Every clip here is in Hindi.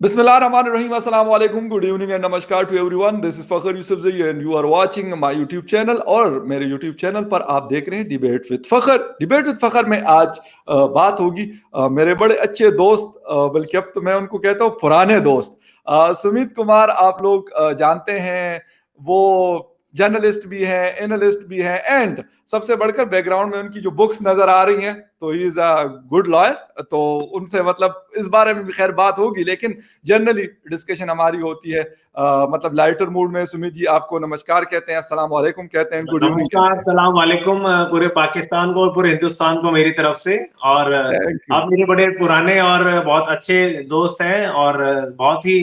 Bismillahirrahmanirrahim. Assalamu alaikum. Good evening and namaskar to everyone. This is Fakhar Yusufzai and you are watching my YouTube channel और मेरे YouTube channel पर आप देख रहे हैं debate with Fakhar. Debate with Fakhar में आज बात होगी मेरे बड़े अच्छे दोस्त, बल्कि अब तो मैं उनको कहता हूँ पुराने दोस्त, सुमित कुमार। आप लोग जानते हैं, वो जर्नलिस्ट भी हैं, एनालिस्ट भी हैं, एंड सबसे बढ़कर बैकग्राउंड में उनकी जो बुक्स नजर आ रही हैं, तो he is a good lawyer. तो उनसे मतलब इस बारे में भी खैर बात होगी, लेकिन जनरली डिस्कशन हमारी होती है मतलब लाइटर मूड में। सुमित जी आपको नमस्कार कहते हैं, अस्सलाम वालेकुम कहते हैं, गुड इवनिंग। नमस्कार, सलाम वालेकुम पूरे पाकिस्तान को और पूरे हिंदुस्तान को मेरी तरफ से। और आप मेरे बड़े पुराने और बहुत अच्छे दोस्त हैं और बहुत ही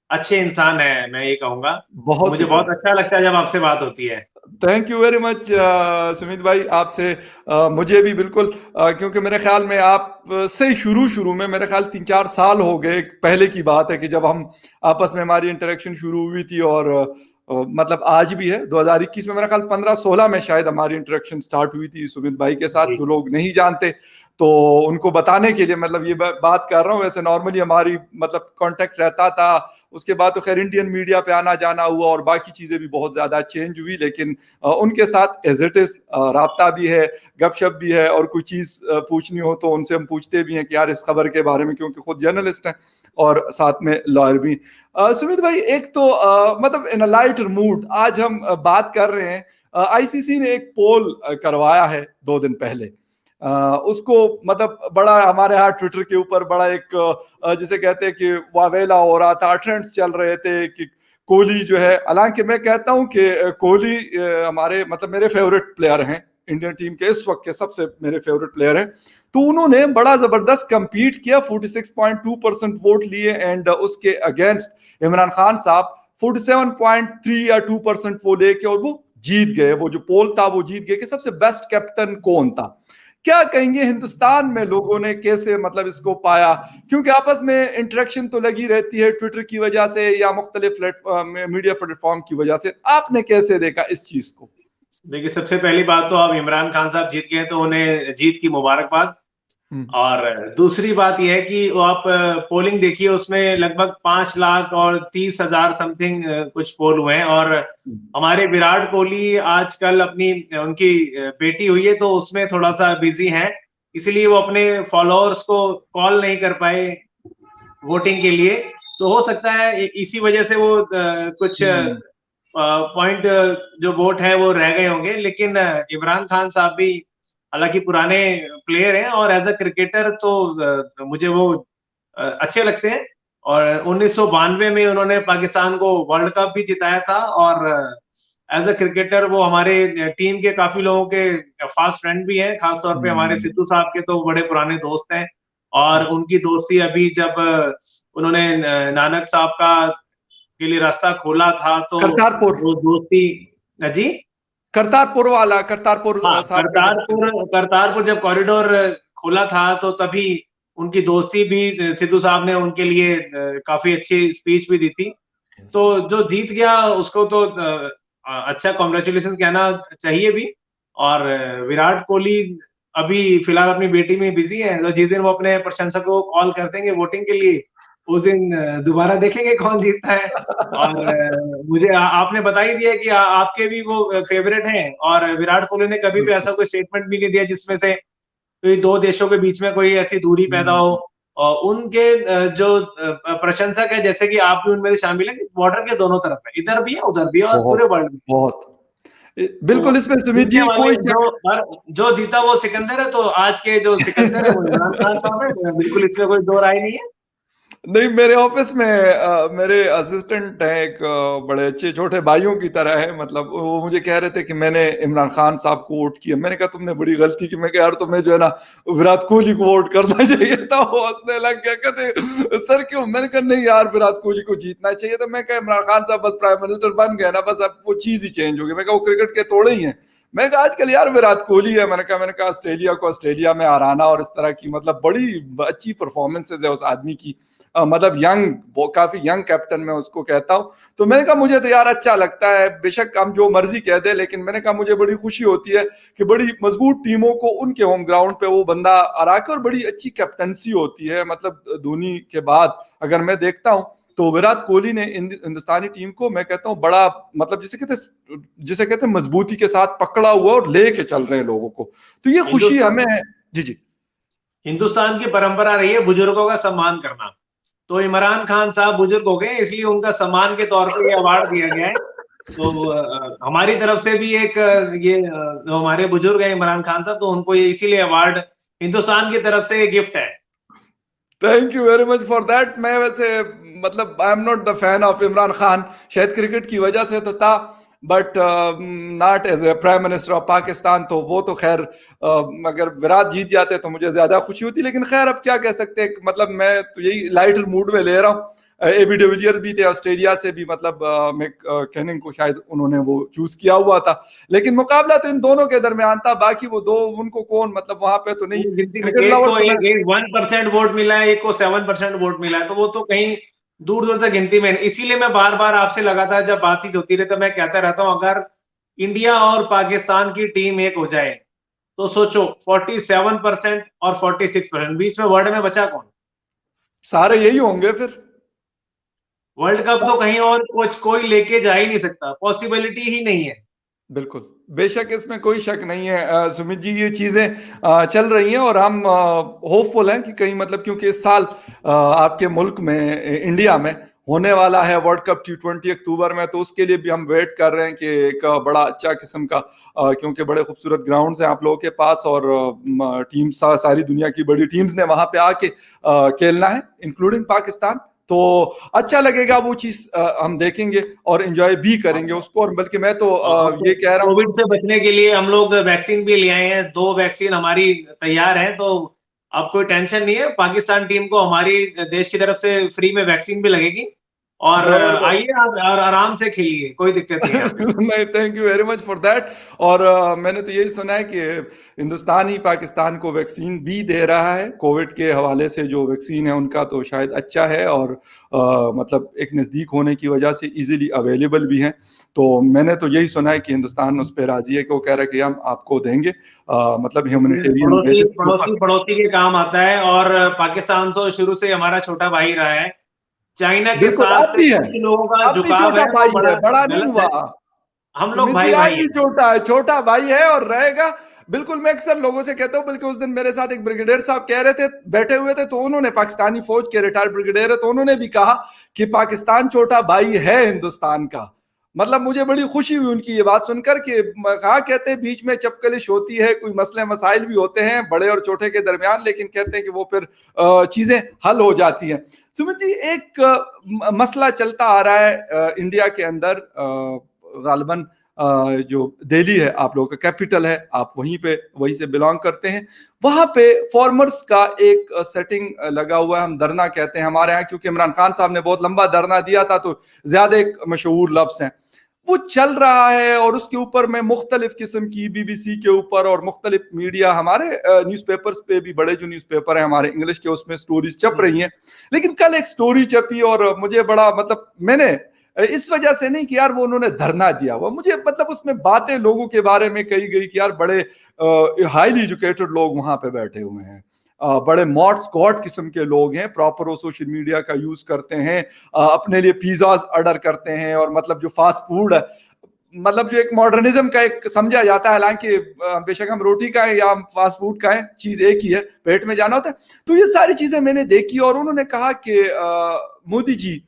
अच्छे इंसान हैं, मैं ये कहूंगा। मुझे बहुत अच्छा लगता है जब आपसे बात होती है। Thank you very much Sumit भाई, आपसे मुझे भी बिल्कुल, क्योंकि मेरे ख्याल में आप से शुरू में मेरे ख्याल 3-4 साल हो गए पहले की बात है कि जब हम आपस में हमारी इंटरेक्शन शुरू हुई थी, और मतलब आज भी है 2021 में मेरा ख्याल 15-16 में शायद हमारी इंटरेक्शन स्टार्ट हुई थी सुमित भाई के साथ। जो लोग नहीं जानते तो उनको बताने के लिए मतलब ये बात कर रहा हूँ। वैसे नॉर्मली हमारी मतलब कांटेक्ट रहता था, उसके बाद तो खैर इंडियन मीडिया पे आना जाना हुआ और बाकी चीजें भी बहुत ज्यादा चेंज हुई, लेकिन उनके साथ एज इट इज राब्ता भी है, गपशप भी है, और कोई चीज पूछनी हो तो उनसे हम पूछते भी हैं कि यार इस खबर के बारे में, क्योंकि खुद जर्नलिस्ट हैं और साथ में लॉयर भी। सुमित भाई, एक तो मतलब इन अ लाइटर मूड आज हम बात कर रहे हैं। आईसीसी ने एक पोल करवाया है 2 दिन पहले, उसको मतलब बड़ा हमारे यहाँ ट्विटर के ऊपर बड़ा एक जिसे कहते हैं कि वावेला हो रहा था, ट्रेंड्स चल रहे थे कि कोहली जो है, हालांकि मैं कहता हूं कि कोहली हमारे मतलब मेरे फेवरेट प्लेयर हैं, इंडियन टीम के इस वक्त के सबसे मेरे फेवरेट प्लेयर हैं। तो उन्होंने बड़ा जबरदस्त कंपीट किया, 46.2% वोट लिए, एंड उसके अगेंस्ट इमरान खान साहब 47.3 या 2% वो लेके, और वो जीत गए। वो जो पोल था वो जीत गए कि सबसे बेस्ट कैप्टन कौन था। क्या कहेंगे हिंदुस्तान में लोगों ने कैसे मतलब इसको पाया, क्योंकि आपस में इंटरेक्शन तो लगी रहती है ट्विटर की वजह से या मुख्तलिफ मीडिया प्लेटफॉर्म की वजह से, आपने कैसे देखा इस चीज को? देखिए, सबसे पहली बात तो आप इमरान खान साहब जीत गए तो उन्हें जीत की मुबारकबाद। और दूसरी बात यह है कि वो आप पोलिंग देखिए, उसमें लगभग 5,30,000 समथिंग कुछ पोल हुए हैं। और हमारे विराट कोहली आजकल अपनी उनकी बेटी हुई है तो उसमें थोड़ा सा बिजी हैं, इसलिए वो अपने फॉलोअर्स को कॉल नहीं कर पाए वोटिंग के लिए। तो हो सकता है इसी वजह से वो कुछ पॉइंट जो वोट है वो रह गए होंगे। लेकिन इमरान खान साहब भी हालांकि पुराने प्लेयर हैं और एज अ क्रिकेटर तो मुझे वो अच्छे लगते हैं। और 1992 में उन्होंने पाकिस्तान को वर्ल्ड कप भी जिताया था। और एज अ क्रिकेटर वो हमारे टीम के काफी लोगों के फास्ट फ्रेंड भी हैं, खासतौर पे हमारे सिद्धू साहब के तो बड़े पुराने दोस्त हैं। और उनकी दोस्ती अभी जब उन्होंने नानक साहब का के लिए रास्ता खोला था तो वो दोस्ती जी करतारपुर वाला, करतारपुर साहब करतारपुर जब कॉरिडोर खोला था तो तभी उनकी दोस्ती भी, सिद्धू साहब ने उनके लिए काफी अच्छी स्पीच भी दी थी। तो जो जीत गया उसको तो अच्छा कॉन्ग्रेचुलेशन कहना चाहिए भी। और विराट कोहली अभी फिलहाल अपनी बेटी में बिजी है, तो जिस दिन वो अपने प्रशंसकों को कॉल कर देंगे वोटिंग के लिए, उस दिन दोबारा देखेंगे कौन जीतता है। और मुझे आपने बता ही दिया कि आपके भी वो फेवरेट हैं। और विराट कोहली ने कभी भी ऐसा कोई स्टेटमेंट भी नहीं दिया जिसमें से कोई दो देशों के बीच में कोई ऐसी दूरी पैदा हो। और उनके जो प्रशंसक है, जैसे कि आप भी उनमें से शामिल है, बॉर्डर के दोनों तरफ है, इधर भी है उधर भी है और पूरे वर्ल्ड में बहुत बिल्कुल। इसमें सुमित जी कोई जो जीता वो सिकंदर है, तो आज के जो सिकंदर है वो इमरान खान साहब है, बिल्कुल इसमें कोई दो राय नहीं है। नहीं, मेरे ऑफिस में मेरे असिस्टेंट हैं, एक बड़े अच्छे छोटे भाइयों की तरह है, मतलब वो मुझे कह रहे थे कि मैंने इमरान खान साहब को वोट किया। मैंने कहा तुमने बड़ी गलती की। मैं कहा यार तुम्हें जो है ना विराट कोहली को वोट करना चाहिए था। वो हंसने लग गया, कहते सर क्यों? मैंने कहा नहीं यार, विराट कोहली को जीतना चाहिए था। मैं कहा इमरान खान साहब बस प्राइम मिनिस्टर बन गए ना, बस अब वो चीज ही चेंज हो गई। मैं कहा वो क्रिकेट के तोड़े ही हैं, मैं कहा आजकल यार विराट कोहली है, मैंने कहा ऑस्ट्रेलिया को ऑस्ट्रेलिया में हराना और इस तरह की मतलब बड़ी अच्छी परफॉर्मेंसेज है उस आदमी की, मतलब यंग, काफी यंग कैप्टन मैं उसको कहता हूं। तो मैंने कहा मुझे तो यार अच्छा लगता है, बेशक हम जो मर्जी कह दे, लेकिन मैंने कहा मुझे बड़ी खुशी होती है कि बड़ी मजबूत टीमों को उनके होम ग्राउंड पे वो बंदा हरा के, और बड़ी अच्छी कैप्टनसी होती है। मतलब धोनी के बाद अगर मैं देखता हूं तो विराट कोहली ने हिंदुस्तानी टीम को मैं कहता हूं बड़ा, मतलब जिसे कहते हैं मजबूती के साथ पकड़ा हुआ और लेके चल रहे हैं लोगों को, तो ये खुशी हमें है। जी जी। हिंदुस्तान की परंपरा रही है बुजुर्गों का सम्मान करना। तो इमरान खान साहब बुजुर्ग हो गए, इसलिए उनका सम्मान के तौर पे ये अवार्ड दिया गया है। तो हमारी तरफ से भी एक ये जो हमारे बुजुर्ग है इमरान खान साहब, तो उनको ये इसीलिए अवार्ड हिंदुस्तान की तरफ से गिफ्ट है। Thank you very much for that. मैं वैसे मतलब I am not the fan of Imran Khan, शायद क्रिकेट की वजह से तो था, but not as a prime minister of Pakistan. तो वो तो खैर अगर विराट जीत जाते तो मुझे ज्यादा खुशी होती, लेकिन खैर अब क्या कह सकते हैं, मतलब मैं तो यही लाइटर मूड में ले रहा हूँ। एबी डिविलियर्स भी थे ऑस्ट्रेलिया से भी, मतलब कैनिंग को शायद उन्होंने वो चूज किया हुआ था, लेकिन मुकाबला तो इन दोनों के दरमियान था। बाकी वो दो उनको कौन, मतलब वहां पे तो नहीं, गिनती में क्रिकेट एक लवर्स को तो मैं 1% वोट मिला है, एक को 7% वोट मिला है, तो वो तो कहीं दूर दूर तक गिनती में। इसीलिए मैं बार बार आपसे लगातार जब बातचीत होती रही तो मैं कहता रहता हूं, अगर इंडिया और पाकिस्तान की टीम एक हो जाए तो सोचो 47% और 46%, बीच में वर्ल्ड में बचा कौन? सारे यही होंगे फिर। वर्ल्ड कप तो कहीं और कुछ कोई लेके जा ही नहीं सकता, पॉसिबिलिटी ही नहीं है। बिल्कुल, बेशक इसमें कोई शक नहीं है सुमित जी, ये चीजें चल रही हैं और हम होपफुल हैं कि कहीं, मतलब क्योंकि इस साल आपके मुल्क में, इंडिया में होने वाला है वर्ल्ड कप T20 अक्टूबर में, तो उसके लिए भी हम वेट कर रहे हैं कि एक बड़ा अच्छा किस्म का, क्योंकि बड़े खूबसूरत ग्राउंड्स हैं आप लोगों के पास, और टीम सारी दुनिया की बड़ी टीम्स ने वहां पे आके खेलना है, इंक्लूडिंग पाकिस्तान। तो अच्छा लगेगा वो चीज, हम देखेंगे और एंजॉय भी करेंगे उसको। और बल्कि मैं तो ये कह रहा हूँ कोविड से बचने के लिए हम लोग वैक्सीन भी ले आए हैं, 2 वैक्सीन हमारी तैयार है, तो अब कोई टेंशन नहीं है। पाकिस्तान टीम को हमारी देश की तरफ से फ्री में वैक्सीन भी लगेगी, और जबरदस्त। आइए आप और आराम से खेलिए, कोई दिक्कत नहीं है हमें। नहीं, thank you very much for that. और मैंने तो यही सुना है कि हिंदुस्तान ही पाकिस्तान को वैक्सीन भी दे रहा है कोविड के हवाले से। जो वैक्सीन है उनका तो शायद अच्छा है, और मतलब एक नज़दीक होने की वजह से इजीली अवेलेबल भी है। तो मैंने तो यही सुना है कि हिंदुस्तान उस पर राजी है, कि वो कह रहा है कि हम आपको देंगे, मतलब ह्यूमैनिटेरियन पड़ोसी बेसिस के पड़ोसी ऊपर। पड़ोसी के काम आता है, और पाकिस्तान तो शुरू से हमारा छोटा भाई रहा है। चाइना के बिल्कुल, साथ अब भी है, कुछ लोगों का अब भी झुकाव छोटा है, वो भाई बड़ा है, बड़ा नहीं गलत हुआ। है। हम लोग सुमित जी भाई आज भाई भी हैं। छोटा है, छोटा भाई है और रहेगा। बिल्कुल, मैं अक्सर लोगों से कहता हूं, बल्कि उस दिन मेरे साथ एक ब्रिगेडियर साहब कह रहे थे, बैठे हुए थे, तो उन्होंने, पाकिस्तानी फौज के रिटायर्ड ब्रिगेडियर है, तो उन्होंने भी कहा कि पाकिस्तान छोटा भाई है हिंदुस्तान का। मतलब मुझे बड़ी खुशी हुई उनकी ये बात सुनकर, कि कहा, कहते हैं बीच में चपकलिश होती है, कोई मसले मसाइल भी होते हैं बड़े और छोटे के दरमियान, लेकिन कहते हैं कि वो फिर चीजें हल हो जाती हैं। सुमित जी, एक मसला चलता आ रहा है इंडिया के अंदर, गालिबन जो दिल्ली है, आप लोगों का कैपिटल है, आप वहीं से बिलोंग करते हैं, वहां पे फार्मर्स का एक सेटिंग लगा हुआ है, हम धरना कहते हैं हमारे यहाँ, क्योंकि इमरान खान साहब ने बहुत लंबा धरना दिया था, तो ज्यादा एक मशहूर लफ्ज है वो चल रहा है। और उसके ऊपर में मुख्तलिफ किस्म की, BBC के ऊपर और मुख्तलिफ मीडिया, हमारे न्यूज़पेपर्स पे भी, बड़े जो न्यूज़पेपर है हमारे इंग्लिश के, उसमें स्टोरीज छप रही हैं। लेकिन कल एक स्टोरी छपी और मुझे बड़ा, मतलब मैंने इस वजह से नहीं कि यार वो उन्होंने धरना दिया हुआ, मुझे मतलब उसमें बातें लोगों के बारे में कही गई कि यार बड़े हाईली एजुकेटेड लोग वहां पे बैठे हुए हैं, बड़े मॉड स्कॉट किस्म के लोग हैं, प्रॉपर वो सोशल मीडिया का यूज करते हैं, अपने लिए पिज्जाज ऑर्डर करते हैं, और मतलब जो फास्ट फूड है, मतलब जो एक मॉडर्निज्म का एक समझा जाता है, हालांकि बेशक हम रोटी का है या हम फास्ट फूड का है, चीज एक ही है, पेट में जाना होता है। तो ये सारी चीजें मैंने देखी, और उन्होंने कहा कि मोदी जी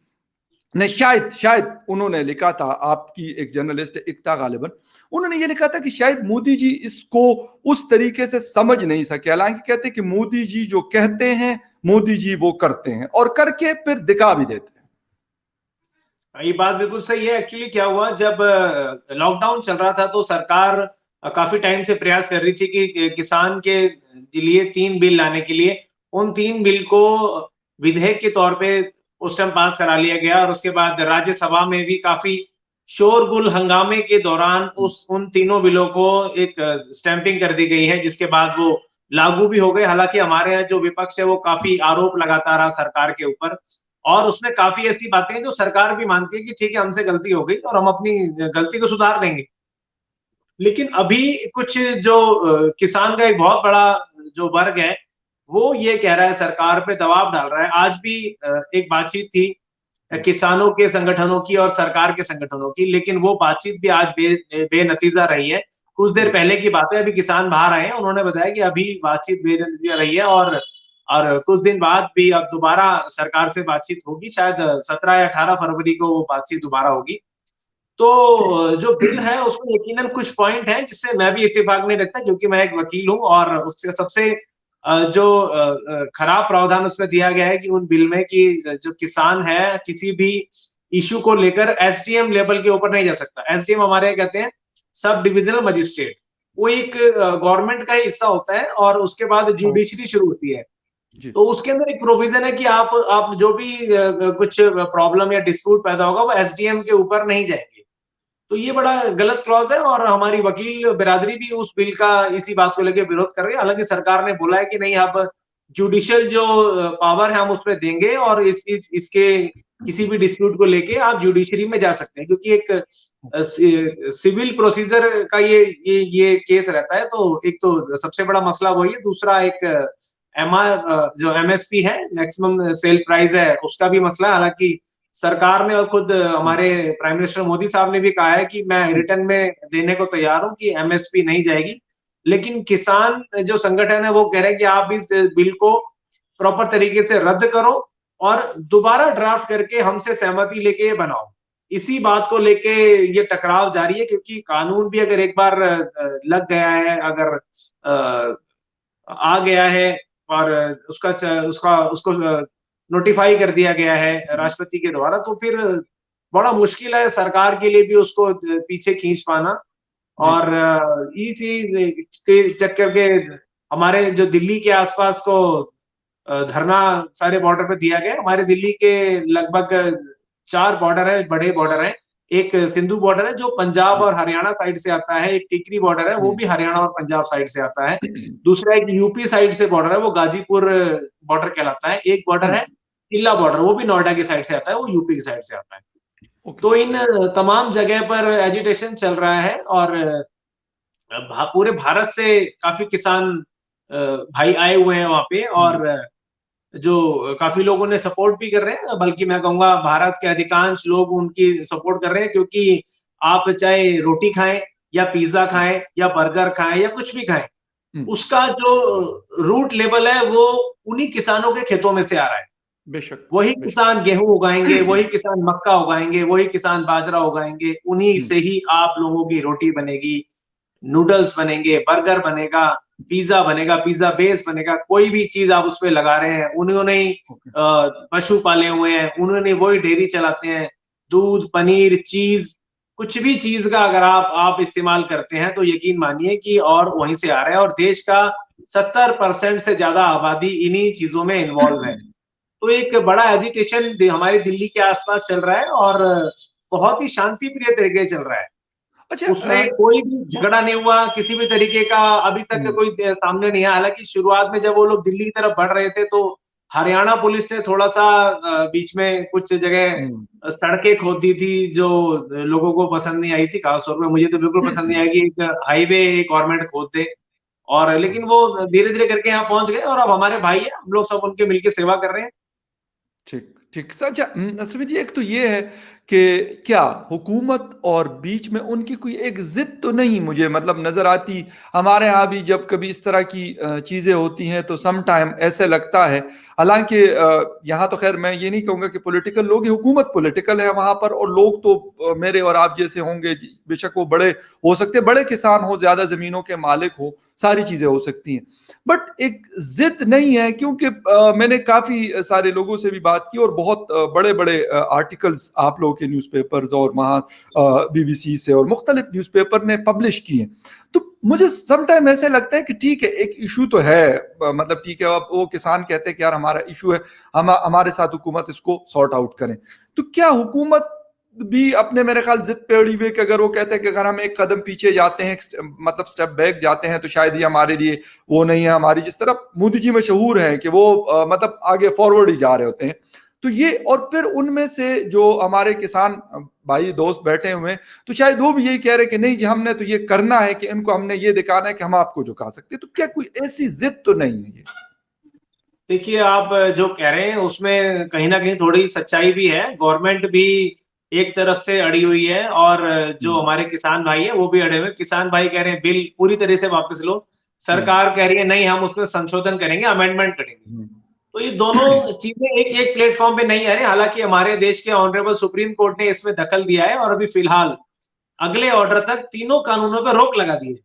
ने, शायद उन्होंने लिखा था, आपकी एक जर्नलिस्ट इक्ता गालिबन, उन्होंने ये लिखा था कि शायद मोदी जी इसको उस तरीके से समझ नहीं सके। हालांकि कहते हैं कि मोदी जी जो कहते हैं, मोदी जी वो करते हैं, और करके फिर दिखा भी देते हैं। ये बात बिल्कुल सही है। एक्चुअली क्या हुआ, जब लॉकडाउन चल रहा था तो सरकार काफी टाइम से प्रयास कर रही थी कि किसान के लिए 3 बिल लाने के लिए, उन 3 बिल को विधेयक के तौर पे उस टाइम पास करा लिया गया, और उसके बाद राज्यसभा में भी काफी शोरगुल हंगामे के दौरान उन तीनों बिलों को एक स्टैंपिंग कर दी गई है, जिसके बाद वो लागू भी हो गए। हालांकि हमारे यहाँ जो विपक्ष है वो काफी आरोप लगाता रहा सरकार के ऊपर, और उसमें काफी ऐसी बातें हैं जो सरकार भी मानती है कि ठीक है, हमसे गलती हो गई और हम अपनी गलती को सुधार लेंगे। लेकिन अभी कुछ जो किसान का एक बहुत बड़ा जो वर्ग है, वो ये कह रहा है, सरकार पे दबाव डाल रहा है। आज भी एक बातचीत थी किसानों के संगठनों की और सरकार के संगठनों की, लेकिन वो बातचीत भी आज बेनतीजा रही है। कुछ देर पहले की बात है, अभी किसान बाहर आए हैं, उन्होंने बताया कि अभी बातचीत बेनतीजा रही है, और कुछ दिन बाद भी अब दोबारा सरकार से बातचीत होगी, शायद 17 या 18 फरवरी को वो बातचीत दोबारा होगी। तो जो बिल है उसमें यकीनन कुछ पॉइंट हैं जिससे मैं भी इत्तेफाक नहीं रखता, क्योंकि मैं एक वकील हूं, और उससे सबसे जो खराब प्रावधान उसमें दिया गया है कि उन बिल में कि जो किसान है किसी भी इशू को लेकर एसडीएम लेवल के ऊपर नहीं जा सकता। एसडीएम हमारे यहाँ कहते हैं सब डिविजनल मजिस्ट्रेट, वो एक गवर्नमेंट का हिस्सा होता है, और उसके बाद जुडिशरी शुरू होती है। तो उसके अंदर एक प्रोविजन है कि आप जो भी कुछ प्रॉब्लम या डिस्प्यूट पैदा होगा वो एसडीएम के ऊपर नहीं जाएंगे। तो ये बड़ा गलत क्लॉज है, और हमारी वकील बिरादरी भी उस बिल का इसी बात को लेकर विरोध कर रही है। हालांकि सरकार ने बोला है कि नहीं, अब जुडिशियल जो पावर है हम उस पर देंगे, और इसके किसी भी डिस्प्यूट को लेके आप जुडिशरी में जा सकते हैं, क्योंकि एक सिविल प्रोसीजर का ये केस रहता है। तो एक तो सबसे बड़ा मसला वही है, दूसरा एक जो एमएसपी है, मैक्सिमम सेल प्राइस है, उसका भी मसला है। हालांकि सरकार ने और खुद हमारे प्राइम मिनिस्टर मोदी साहब ने भी कहा है कि मैं रिटर्न में देने को तैयार हूं कि एमएसपी नहीं जाएगी, लेकिन किसान जो संगठन है वो कह रहे हैं कि आप इस बिल को प्रॉपर तरीके से रद्द करो और दोबारा ड्राफ्ट करके हमसे सहमति लेके बनाओ। इसी बात को लेके ये टकराव जारी है, क्योंकि कानून भी अगर एक बार लग गया है, अगर आ गया है और उसको नोटिफाई कर दिया गया है राष्ट्रपति के द्वारा, तो फिर बड़ा मुश्किल है सरकार के लिए भी उसको पीछे खींच पाना। और इसी के चक्कर के हमारे जो दिल्ली के आसपास को धरना सारे बॉर्डर पे दिया गया। हमारे दिल्ली के लगभग 4 बॉर्डर है, बड़े बॉर्डर है। एक सिंधु बॉर्डर है जो पंजाब और हरियाणा साइड से आता है, एक टिकरी बॉर्डर है वो भी हरियाणा और पंजाब साइड से आता है, दूसरा एक यूपी साइड से बॉर्डर है, वो गाजीपुर बॉर्डर कहलाता है, एक बॉर्डर है किला बॉर्डर, वो भी नोएडा की साइड से आता है, वो यूपी की साइड से आता है। तो इन तमाम जगह पर एजिटेशन चल रहा है, और पूरे भारत से काफी किसान भाई आए हुए हैं वहां पे, और जो काफी लोगों ने सपोर्ट भी कर रहे हैं, बल्कि मैं कहूंगा भारत के अधिकांश लोग उनकी सपोर्ट कर रहे हैं, क्योंकि आप चाहे रोटी खाएं या पिज्जा खाएं या बर्गर खाएं या कुछ भी खाएं, उसका जो रूट लेवल है वो उन्हीं किसानों के खेतों में से आ रहा है। बेशक वही किसान गेहूं उगाएंगे, वही किसान मक्का उगाएंगे, वही किसान बाजरा उगाएंगे, उन्हीं से ही आप लोगों की रोटी बनेगी, नूडल्स बनेंगे, बर्गर बनेगा, पिज्जा बनेगा, पिज्जा बेस बनेगा, कोई भी चीज आप उसमें लगा रहे हैं उन्होंने ही पशु पाले हुए हैं, उन्होंने वही डेयरी चलाते हैं, दूध, पनीर, चीज, कुछ भी चीज का अगर आप इस्तेमाल करते हैं तो यकीन मानिए कि और वहीं से आ रहा है, और देश का 70% से ज्यादा आबादी इन्हीं चीजों में इन्वॉल्व है। तो एक बड़ा एजिटेशन हमारी दिल्ली के आसपास चल रहा है, और बहुत ही शांति प्रिय तरीके चल रहा है। अच्छा, उसमें कोई भी झगड़ा नहीं हुआ, किसी भी तरीके का अभी तक कोई सामने नहीं आया। हालांकि शुरुआत में जब वो लोग दिल्ली की तरफ बढ़ रहे थे तो हरियाणा पुलिस ने थोड़ा सा बीच में कुछ जगह सड़कें खोद दी थी जो लोगों को पसंद नहीं आई थी। खासतौर पर मुझे तो बिल्कुल पसंद नहीं आएगी एक हाईवे गवर्नमेंट खोद दे, और लेकिन वो धीरे धीरे करके यहाँ पहुंच गए, और अब हमारे भाई है, हम लोग सब उनके मिलकर सेवा कर रहे हैं। ठीक ठीक। अच्छा सुमित जी, एक तो ये है कि क्या हुकूमत और बीच में उनकी कोई एक जिद तो नहीं मुझे मतलब नजर आती। हमारे यहाँ भी जब कभी इस तरह की चीजें होती हैं तो सम टाइम ऐसे लगता है, हालांकि यहाँ तो खैर मैं ये नहीं कहूंगा कि पॉलिटिकल लोग, हुकूमत पॉलिटिकल है वहां पर, और लोग तो मेरे और आप जैसे होंगे, बेशक वो बड़े हो सकते हैं, बड़े किसान हो, ज्यादा जमीनों के मालिक हो, सारी चीजें हो सकती हैं, बट एक जिद नहीं है। क्योंकि मैंने काफी सारे लोगों से भी बात की, और बहुत बड़े बड़े आर्टिकल्स आप लोगों के न्यूज़पेपर्स और वहाँ बीबीसी से और मुख्तलिफ न्यूज़पेपर ने पब्लिश किए। तो मुझे सम टाइम ऐसे लगता है कि ठीक है, एक इशू तो है, मतलब ठीक है, अब वो किसान कहते हैं कि यार हमारा इशू है, हमारे साथ हुकूमत इसको सॉर्ट आउट करें। तो क्या हुकूमत भी अपने मेरे ख्याल जिद पे अड़ी हुए कि अगर वो कहते हैं कि अगर हम एक कदम पीछे जाते हैं, मतलब स्टेप बैक जाते हैं, तो शायद ये हमारे लिए वो नहीं है। हमारी जिस तरह मोदी जी मशहूर हैं कि वो मतलब आगे फॉरवर्ड ही जा रहे होते हैं। तो ये, और फिर उनमें से जो हमारे किसान भाई दोस्त बैठे हुए हैं, तो शायद वो भी यही कह रहे हैं कि नहीं जी, हमने तो ये करना है कि इनको हमने ये दिखाना है कि हम आपको झुका सकते हैं। तो क्या कोई ऐसी जिद तो नहीं है ये? देखिए, आप जो कह रहे हैं उसमें कहीं न कहीं थोड़ी सच्चाई भी है। गवर्नमेंट भी एक तरफ से अड़ी हुई है और जो हम्म, हमारे किसान भाई हैं वो भी अड़े हुए हैं। किसान भाई कह रहे हैं बिल पूरी तरह से वापस लो। हम्म, सरकार कह रही है नहीं, हम उसमें संशोधन करेंगे, अमेंडमेंट करेंगे। हम्म, तो ये दोनों चीजें एक एक प्लेटफॉर्म पे नहीं आ रही। हालांकि हमारे देश के ऑनरेबल सुप्रीम कोर्ट ने इसमें दखल दिया है और अभी फिलहाल अगले ऑर्डर तक तीनों कानूनों पर रोक लगा दी है।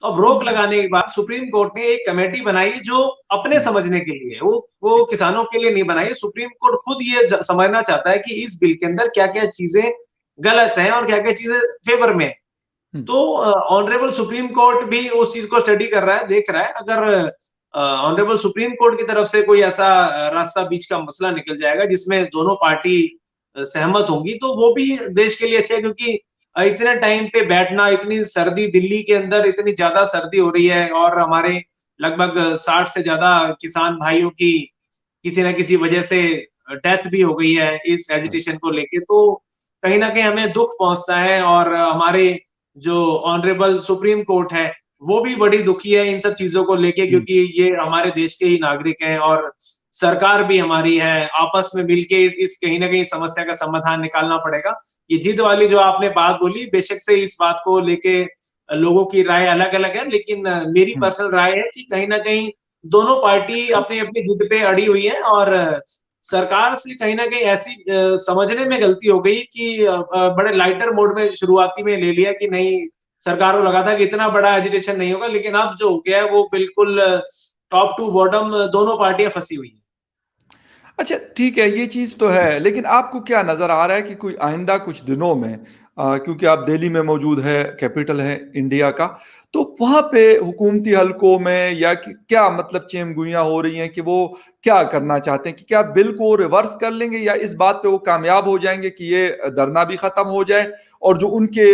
तो अब रोक हम्म, लगाने के बाद सुप्रीम कोर्ट ने एक कमेटी बनाई जो अपने हम्म, समझने के लिए, वो किसानों के लिए नहीं बनाई। सुप्रीम कोर्ट खुद ये समझना चाहता है कि इस बिल के अंदर क्या क्या चीजें गलत हैं और क्या क्या चीजें फेवर में है। हम्म, तो ऑनरेबल सुप्रीम कोर्ट भी उस चीज को स्टडी कर रहा है, देख रहा है। अगर ऑनरेबल सुप्रीम कोर्ट की तरफ से कोई ऐसा रास्ता बीच का मसला निकल जाएगा जिसमें दोनों पार्टी सहमत होंगी, तो वो भी देश के लिए अच्छा है। क्योंकि इतने टाइम पे बैठना, इतनी सर्दी, दिल्ली के अंदर इतनी ज्यादा सर्दी हो रही है और हमारे लगभग 60 से ज्यादा किसान भाइयों की किसी ना किसी वजह से डेथ भी हो गई है इस एजिटेशन को लेके। तो कहीं ना कहीं हमें दुख पहुंचता है और हमारे जो ऑनरेबल सुप्रीम कोर्ट है वो भी बड़ी दुखी है इन सब चीजों को लेके, हम्म, क्योंकि ये हमारे देश के ही नागरिक हैं और सरकार भी हमारी है। आपस में मिलके इस कहीं ना कहीं समस्या का समाधान निकालना पड़ेगा। ये जिद वाली जो आपने बात बोली, बेशक से इस बात को लेके लोगों की राय अलग अलग है, लेकिन मेरी हम्म, पर्सनल राय है कि कहीं ना कहीं दोनों पार्टी अपनी अपनी जिद पे अड़ी हुई है और सरकार से कहीं ना कहीं ऐसी समझने में गलती हो गई कि बड़े लाइटर मोड में शुरुआती में ले लिया कि नहीं, सरकार को लगा था कि इतना बड़ा एजिटेशन नहीं होगा, लेकिन अब जो हो गया है वो बिल्कुल टॉप टू बॉटम दोनों पार्टियां फंसी हुई हैं। अच्छा ठीक है, ये चीज़ तो है, लेकिन आपको क्या नज़र आ रहा है कि कोई आइंदा कुछ दिनों में, क्योंकि आप दिल्ली में मौजूद है, कैपिटल है इंडिया का, तो वहाँ पे हुकूमती हलकों में या क्या मतलब चेमगुइयाँ हो रही हैं कि वो क्या करना चाहते हैं, कि क्या बिल को रिवर्स कर लेंगे या इस बात पे वो कामयाब हो जाएंगे कि ये धरना भी खत्म हो जाए और जो उनके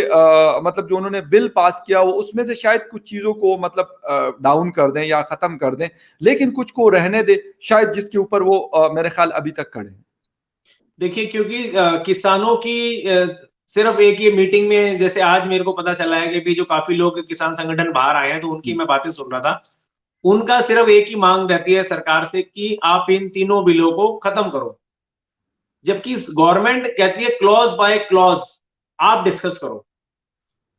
मतलब जो उन्होंने बिल पास किया वो उसमें से शायद कुछ चीज़ों को मतलब डाउन कर दें या खत्म कर दें, लेकिन कुछ को रहने दे, शायद जिसके ऊपर वो मेरे ख्याल अभी तक खड़े हैं। देखिए, क्योंकि किसानों की सिर्फ एक ये मीटिंग में, जैसे आज मेरे को पता चला है कि भी जो काफी लोग किसान संगठन बाहर आए हैं तो उनकी हम्म, मैं बातें सुन रहा था। उनका सिर्फ एक ही मांग रहती है सरकार से कि आप इन तीनों बिलों को खत्म करो। जबकि गवर्नमेंट कहती है क्लॉज बाय क्लॉज आप डिस्कस करो।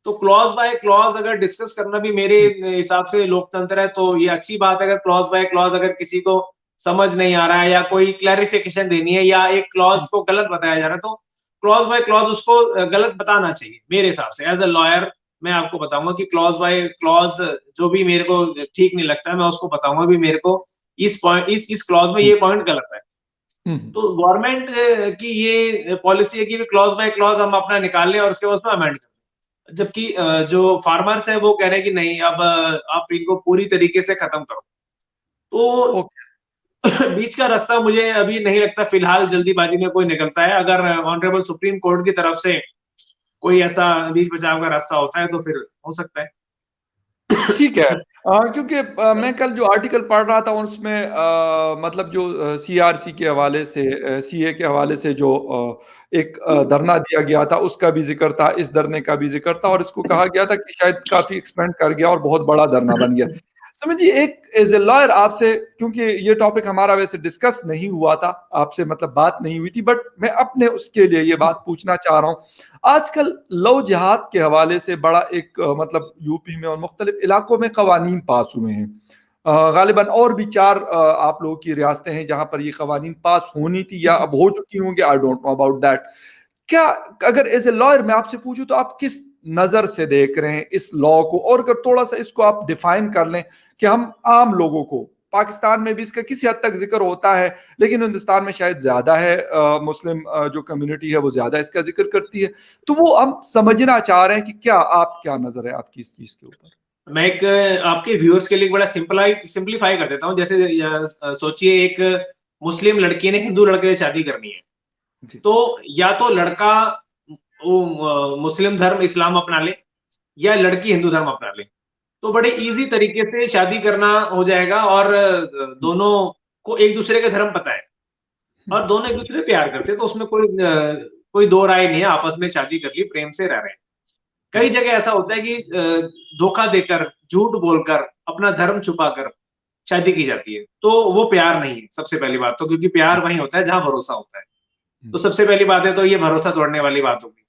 तो क्लॉज बाय क्लॉज अगर डिस्कस करना भी मेरे हम्म, हिसाब से लोकतंत्र है, तो ये अच्छी बात है। अगर क्लॉज बाय क्लॉज अगर किसी को समझ नहीं आ रहा है या कोई क्लैरिफिकेशन देनी है या एक क्लॉज हम्म, को गलत बताया जा रहा है, तो क्लॉज बाय क्लॉज उसको गलत बताना चाहिए मेरे हिसाब से। एज अ लॉयर मैं आपको बताऊंगा कि क्लॉज बाय क्लॉज जो भी मेरे को ठीक नहीं लगता है मैं उसको बताऊंगा भी मेरे को इस पॉइंट इस क्लॉज में हम्म, ये पॉइंट गलत है। हम्म। तो गवर्नमेंट की ये पॉलिसी है कि क्लॉज बाय क्लॉज हम अपना निकाल लें और उसके बाद उसमें अमेंड कर दें। जबकि जो फार्मर्स है वो कह रहे हैं कि नहीं, अब आप इनको पूरी तरीके से खत्म करो। तो ओके। बीच का रास्ता मुझे अभी नहीं लगता फिलहाल जल्दीबाजी में कोई निकलता है। अगर ऑनरेबल सुप्रीम कोर्ट की तरफ से कोई ऐसा बीच बचाव का रास्ता होता है तो फिर हो सकता है। ठीक है। क्योंकि मैं कल जो आर्टिकल पढ़ रहा था उसमें मतलब जो सीआरसी के हवाले से, सीए के हवाले से जो एक धरना दिया गया था उसका भी जिक्र था, इस धरने का भी जिक्र था और इसको कहा गया था कि शायद काफी एक्सपेंड कर गया और बहुत बड़ा धरना बन गया। सुमित जी, एक एज ए लॉयर आपसे, क्योंकि ये टॉपिक हमारा वैसे डिस्कस नहीं हुआ था आपसे, मतलब बात नहीं हुई थी, बट मैं अपने उसके लिए ये बात पूछना चाह रहा हूँ। आजकल लव जिहाद के हवाले से बड़ा एक मतलब यूपी में और मुख्तलिफ इलाकों में कवानीन पास हुए हैं। गालिबन और भी चार आप लोगों की रियासतें हैं जहां पर ये कवानीन पास होनी थी या अब हो चुकी होंगी, I don't know about that. क्या, अगर एज ए लॉयर मैं आपसे पूछूं तो आप किस नजर से देख रहे हैं इस लॉ को, और अगर थोड़ा सा इसको आप डिफाइन कर लें कि हम आम लोगों को, पाकिस्तान में भी इसका किसी हद तक जिक्र होता है लेकिन हिंदुस्तान में शायद ज्यादा है, मुस्लिम जो कम्युनिटी है वो ज्यादा इसका जिक्र करती है, तो वो हम समझना चाह रहे हैं कि क्या नजर है आपकी इस चीज के ऊपर। मैं एक आपके व्यूअर्स के लिए बड़ा सिंपलीफाई कर देता हूँ। जैसे सोचिए, एक मुस्लिम लड़की ने हिंदू लड़के से शादी करनी है। जी। तो या तो लड़का वो मुस्लिम धर्म इस्लाम अपना ले या लड़की हिंदू धर्म अपना ले, तो बड़े इजी तरीके से शादी करना हो जाएगा। और दोनों को एक दूसरे का धर्म पता है और दोनों एक दूसरे से प्यार करते हैं, तो उसमें कोई दो राय नहीं है, आपस में शादी कर ली, प्रेम से रह रहे हैं। कई जगह ऐसा होता है कि धोखा देकर, झूठ बोलकर, अपना धर्म छुपाकर शादी की जाती है, तो वो प्यार नहीं है सबसे पहली बात तो, क्योंकि प्यार वहीं होता है जहां भरोसा होता है। तो सबसे पहली बात है तो ये भरोसा तोड़ने वाली बात होगी।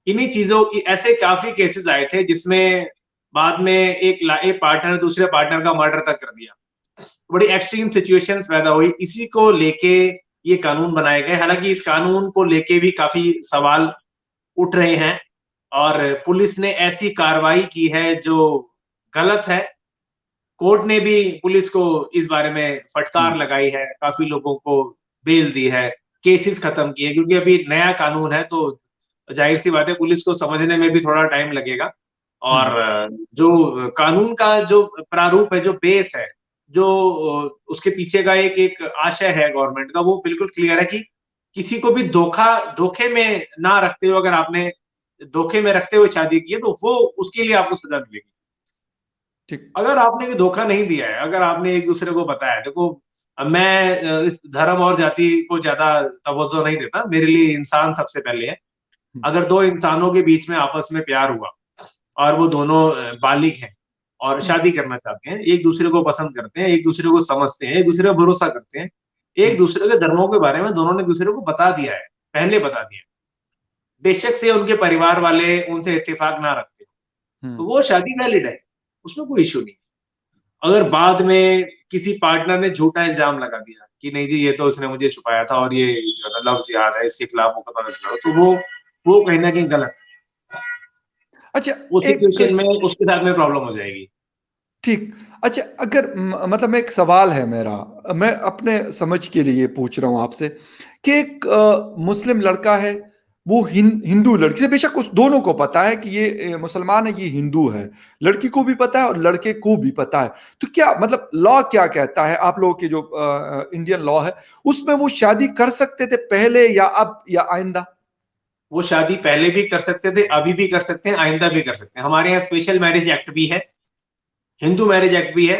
इन्हीं चीजों की ऐसे काफी केसेस आए थे जिसमें बाद में एक पार्टनर दूसरे पार्टनर का मर्डर तक कर दिया। बड़ी एक्सट्रीम सिचुएशंस पैदा हुई, इसी को लेके ये कानून बनाए गए। हालांकि इस कानून को लेके भी काफी सवाल उठ रहे हैं और पुलिस ने ऐसी कार्रवाई की है जो गलत है। कोर्ट ने भी पुलिस को इस बारे में फटकार लगाई है, काफी लोगों को बेल दी है, केसेस खत्म किए, क्योंकि अभी नया कानून है तो जाहिर सी बात है पुलिस को समझने में भी थोड़ा टाइम लगेगा। और जो कानून का जो प्रारूप है, जो बेस है, जो उसके पीछे का एक एक आशय है गवर्नमेंट का, वो बिल्कुल क्लियर है कि किसी को भी धोखे में ना रखते हुए, अगर आपने धोखे में रखते हुए शादी की है तो वो उसके लिए आपको सजा मिलेगी। ठीक। अगर आपने भी धोखा नहीं दिया है, अगर आपने एक दूसरे को बताया, देखो मैं इस धर्म और जाति को ज्यादा तवज्जो नहीं देता, मेरे लिए इंसान सबसे पहले है। अगर दो इंसानों के बीच में आपस में प्यार हुआ और वो दोनों बालिग हैं और शादी करना चाहते हैं, एक दूसरे को पसंद करते हैं, एक दूसरे को समझते हैं, एक दूसरे को भरोसा करते हैं, एक दूसरे के धर्मों के बारे में दोनों ने एक दूसरे को बता दिया है, पहले बता दिया, बेशक से उनके परिवार वाले उनसे इत्तेफाक ना रखते हो, तो वो शादी वैलिड है, उसमें कोई इश्यू नहीं। अगर बाद में किसी पार्टनर ने झूठा इल्जाम लगा दिया कि नहीं जी ये तो उसने मुझे छुपाया था और ये लव जिहाद है, इसके खिलाफ मुकदमा दर्ज करो, तो वो कहीं ना कहीं गलत है। अच्छा, उस एक सिचुएशन में उसके साथ में प्रॉब्लम हो जाएगी। ठीक। अच्छा, अगर मतलब एक सवाल है मेरा, मैं अपने समझ के लिए पूछ रहा हूँ आपसे कि एक मुस्लिम लड़का है, वो हिंदू लड़की से, बेशक उस दोनों को पता है कि ये मुसलमान है, ये हिंदू है, लड़की को भी पता है और लड़के को भी पता है, तो क्या मतलब लॉ क्या कहता है, आप लोगों की जो इंडियन लॉ है उसमें वो शादी कर सकते थे पहले या अब या आइंदा? वो शादी पहले भी कर सकते थे, अभी भी कर सकते हैं, आइंदा भी कर सकते हैं। हमारे यहाँ स्पेशल मैरिज एक्ट भी है, हिंदू मैरिज एक्ट भी है,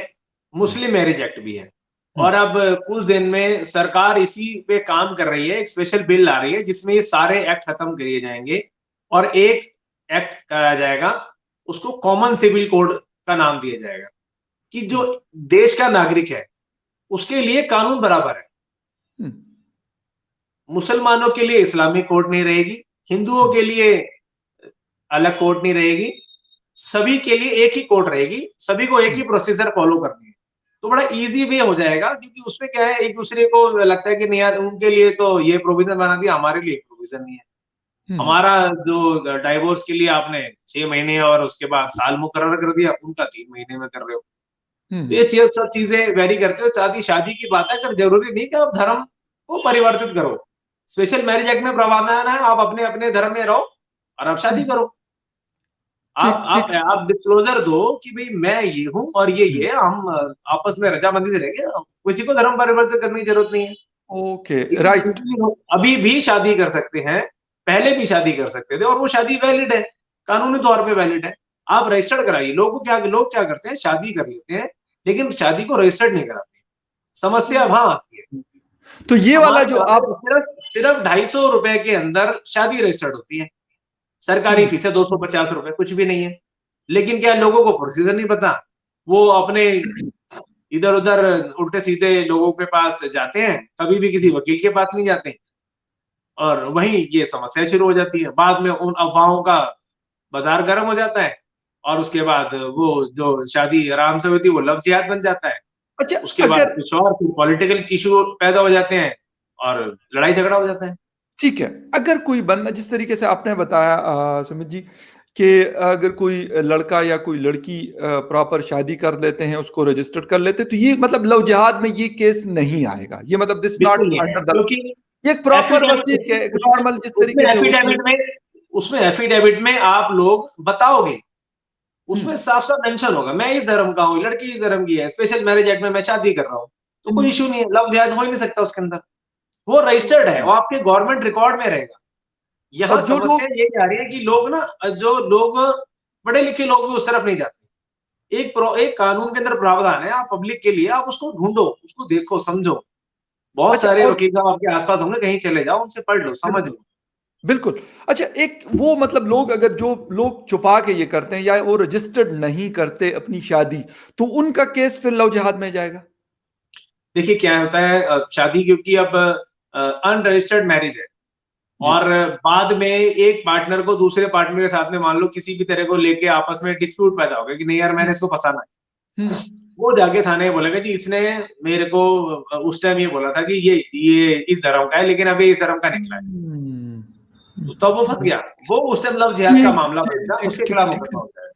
मुस्लिम मैरिज एक्ट भी है। और अब कुछ दिन में सरकार इसी पे काम कर रही है, एक स्पेशल बिल आ रही है जिसमें ये सारे एक्ट खत्म किए जाएंगे और एक एक्ट कराया जाएगा, उसको कॉमन सिविल कोड का नाम दिया जाएगा, कि जो देश का नागरिक है उसके लिए कानून बराबर है। मुसलमानों के लिए इस्लामिक कोर्ट नहीं रहेगी, हिंदुओं के लिए अलग कोर्ट नहीं रहेगी, सभी के लिए एक ही कोर्ट रहेगी, सभी को एक ही प्रोसीजर फॉलो करनी है। तो बड़ा इजी वे हो जाएगा, क्योंकि उसमें क्या है, एक दूसरे को लगता है कि नहीं यार उनके लिए तो ये प्रोविजन बना दिया, हमारे लिए प्रोविजन नहीं है। हमारा जो डाइवोर्स के लिए आपने 6 महीने और उसके बाद साल मुकर्रर कर दिया, उनका 3 महीने में कर रहे हो। तो ये चीज सब चीजें वेरी करते हो। शादी शादी की बात है, अगर जरूरी नहीं कि आप धर्म को परिवर्तित करो। स्पेशल मैरिज एक्ट में प्रावधान है, आप अपने अपने धर्म में रहो और आप शादी करो। ठीक ठीक। आप डिस्क्लोजर दो कि भाई मैं ये हूँ और ये हम आपस में रजामंदी से रहेंगे, किसी को धर्म परिवर्तित करने की जरूरत नहीं है। ओके, लेकिन राइट। अभी भी शादी कर सकते हैं, पहले भी शादी कर सकते थे और वो शादी वैलिड है, कानूनी तौर पे वैलिड है। आप रजिस्टर्ड कराइए। लोग क्या करते हैं, शादी कर लेते हैं लेकिन शादी को रजिस्टर्ड नहीं कराते। समस्या वहां आती है। तो ये वाला हमारे जो यहाँ आप पे सिर्फ 250 रुपए के अंदर शादी रजिस्टर्ड होती है। सरकारी फीस है 250 रुपए, कुछ भी नहीं है। लेकिन क्या लोगों को प्रोसीजर नहीं पता, वो अपने इधर उधर उल्टे सीधे लोगों के पास जाते हैं, कभी भी किसी वकील के पास नहीं जाते, और वहीं ये समस्या शुरू हो जाती है। बाद में उन अफवाहों का बाजार गर्म हो जाता है और उसके बाद वो जो शादी आराम से हुई थी वो लव जिहाद बन जाता है। अच्छा, उसके बाद अगर कुछ और पॉलिटिकल इशू पैदा हो जाते हैं और लड़ाई झगड़ा हो जाता है। ठीक है, अगर कोई बंदा, जिस तरीके से आपने बताया सुमित जी, कि अगर कोई लड़का या कोई लड़की प्रॉपर शादी कर लेते हैं, उसको रजिस्टर्ड कर लेते हैं, तो ये मतलब लव जिहाद में ये केस नहीं आएगा, ये मतलब दिस बिल्कुल नॉट नहीं है, अंडर द, क्योंकि ये एक प्रॉपर एफिडेविट वसीयत है, एक नॉर्मल जिस तरीके से होती है। उसमें एफिडेविट में आप लोग बताओगे, हम्म। उसमें साफ साफ मेंशन होगा मैं इस धर्म का हूँ, लड़की इस धर्म की है, स्पेशल मैरिज एक्ट में मैं शादी कर रहा हूँ, तो कोई इशू नहीं है, लव जिहाद हो ही नहीं सकता उसके अंदर। वो रजिस्टर्ड है, वो आपके गवर्नमेंट रिकॉर्ड में रहेगा। यहाँ और जो समस्या लोग यही आ रही है कि लोग ना, जो लोग पढ़े लिखे लोग भी उस तरफ नहीं जाते। एक कानून के अंदर प्रावधान है, आप पब्लिक के लिए आप उसको ढूंढो, उसको देखो, समझो। बहुत अच्छा सारे और वकील साहब आपके आसपास होंगे, कहीं चले जाओ, उनसे पढ़ लो, समझ लो। बिल्कुल। अच्छा एक वो मतलब लोग अगर जो लोग छुपा के ये करते हैं या वो रजिस्टर्ड नहीं करते अपनी शादी, तो उनका केस फिर लव जिहाद में जाएगा? देखिए क्या होता है, शादी क्योंकि अब अनरजिस्टर्ड मैरिज है, जी। और बाद में एक पार्टनर को दूसरे पार्टनर के साथ में मान लो किसी भी तरह को लेके आपस में डिस्प्यूट पैदा हो गया कि नहीं यार मैंने हुँ, इसको फंसाना हुँ, है। वो जाके थाने में बोलेगा जी इसने मेरे को उस टाइम ये बोला था कि ये इस धर्म का है, लेकिन अब ये इस धर्म का निकला है। हुँ, तो तब वो फंस गया। वो उस टाइम लव जिहाद का ठीक, मामला ठीक, बनेगा, ठीक, उसके ठीक, खिलाफ ठीक मुकदमा है। होता है।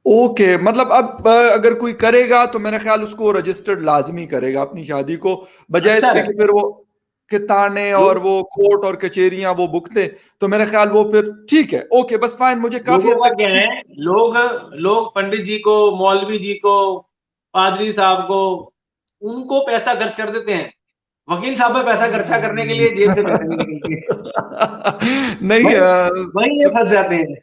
ओके, मतलब अब अगर कोई करेगा तो मेरा ख़्याल उसको रजिस्टर्ड लाज़मी करेगा अपनी शादी को, बजाय अच्छा इसके कि रहेगा। फिर वो के ताने और लोग वो कोर्ट और कचहरियाँ वो भुगते, तो मेरा ख़्याल वो फिर ठीक है, ओके बस फाइन मुझे काफ़ी लोगों हद का तक क्या चीज़ है, लोग लोग पंडित जी को, मौलवी जी को, पादरी साहब को, उनको पैसा खर्च कर देते हैं। वकील साहब पे पैसा खर्चा करने के लिए जेब से पैसे नहीं निकलते। नहीं वही वही ये फंस जाते हैं।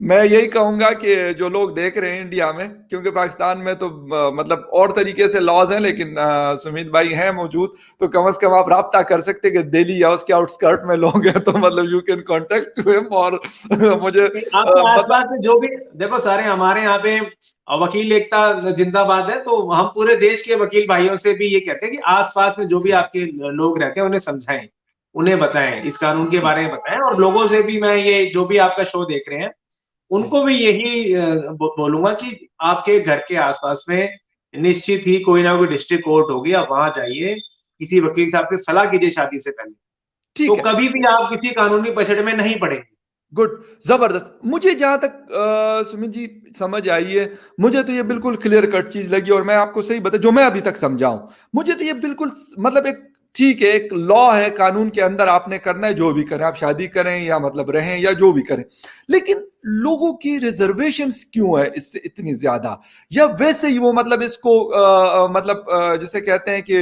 मैं यही कहूँगा कि जो लोग देख रहे हैं इंडिया में, क्योंकि पाकिस्तान में तो मतलब और तरीके से लॉज़ हैं, लेकिन सुमित भाई हैं मौजूद, तो कम से कम आप राब्ता कर सकते हैं कि दिल्ली या उसके आउटस्कर्ट में लोग हैं, तो मतलब यू कैन कॉन्टेक्ट हिम और मुझे आपके मतलब आसपास में जो भी देखो, सारे हमारे यहाँ पे वकील एकता जिंदाबाद है, तो हम पूरे देश के वकील भाइयों से भी ये कहते हैं कि आसपास में जो भी आपके लोग रहते हैं उन्हें समझाएं, उन्हें बताएं, इस कानून के जी, बारे में बताएं। और लोगों से भी मैं ये जो भी आपका शो देख रहे हैं जी, उनको भी यही बोलूंगा कि आपके घर के आसपास में निश्चित ही कोई ना कोई डिस्ट्रिक्ट कोर्ट होगी, आप वहां जाइए, किसी वकील साहब से सलाह कीजिए शादी से पहले। तो ठीक है। कभी भी आप किसी कानूनी पछड़ में नहीं पड़ेंगे। गुड, ज़बरदस्त। मुझे जहाँ तक सुमित जी समझ आई है, मुझे तो ये बिल्कुल क्लियर कट चीज़ लगी और मैं आपको सही बता जो मैं अभी तक समझा हूँ। मुझे तो ये बिल्कुल मतलब एक ठीक है, एक लॉ है, कानून के अंदर आपने करना है जो भी करें, आप शादी करें या मतलब रहें या जो भी करें। लेकिन लोगों की रिज़र्वेशंस क्यों है इससे इतनी ज़्यादा? या वैसे ही वो मतलब इसको मतलब जिसे कहते हैं कि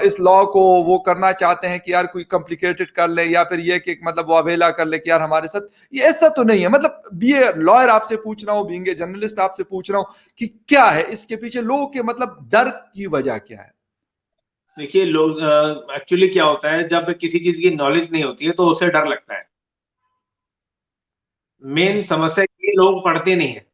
इस लॉ को वो करना चाहते हैं कि यार कोई कॉम्प्लिकेटेड कर ले या फिर ये कि मतलब वो अवेला कर ले कि यार हमारे साथ ये ऐसा तो नहीं है मतलब बी ए लॉयर आपसे पूछ रहा हूँ बीइंग ए जर्नलिस्ट आपसे पूछ रहा हूँ कि क्या है इसके पीछे लोगों के मतलब डर की वजह क्या है? देखिए लोग एक्चुअली क्या होता है, जब किसी चीज की नॉलेज नहीं होती है तो उसे डर लगता है। मेन समस्या ये लोग पढ़ते नहीं है।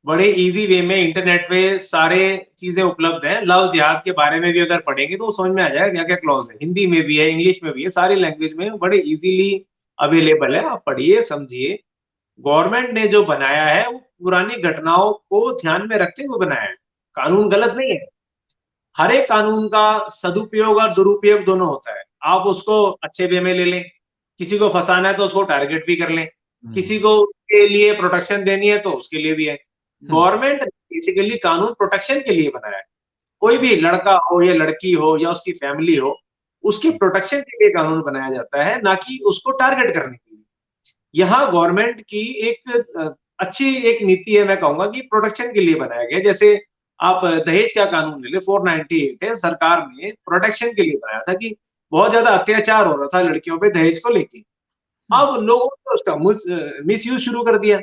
बड़े इजी वे में इंटरनेट पे सारे चीजें उपलब्ध हैं। लव जिहाद के बारे में भी अगर पढ़ेंगे तो समझ में आ जाएगा क्या क्या क्लॉज है। हिंदी में भी है, इंग्लिश में भी है, सारी लैंग्वेज में बड़े इजीली अवेलेबल है। आप पढ़िए, समझिए। गवर्नमेंट ने जो बनाया है वो पुरानी घटनाओं को ध्यान में रखते हुए बनाया है। कानून गलत नहीं है। हर एक कानून का सदुपयोग और दुरुपयोग दोनों होता है। आप उसको अच्छे वे में ले लें, किसी को फंसाना है तो उसको टारगेट भी कर लें, हम्म, किसी को उसके लिए प्रोटेक्शन देनी है तो उसके लिए भी है। हम्म, गवर्नमेंट बेसिकली कानून प्रोटेक्शन के लिए बनाया है। कोई भी लड़का हो या लड़की हो या उसकी फैमिली हो, उसकी प्रोटेक्शन के लिए कानून बनाया जाता है, ना कि उसको टारगेट करने के लिए। यहाँ गवर्नमेंट की एक अच्छी एक नीति है, मैं कहूंगा कि प्रोटेक्शन के लिए बनाया गया। जैसे आप दहेज का कानून ले ले, 498 है, सरकार ने प्रोटेक्शन के लिए बनाया था कि बहुत ज्यादा अत्याचार हो रहा था लड़कियों पे दहेज को लेके। हम्म, अब लोगों ने उसका मिस यूज शुरू कर दिया।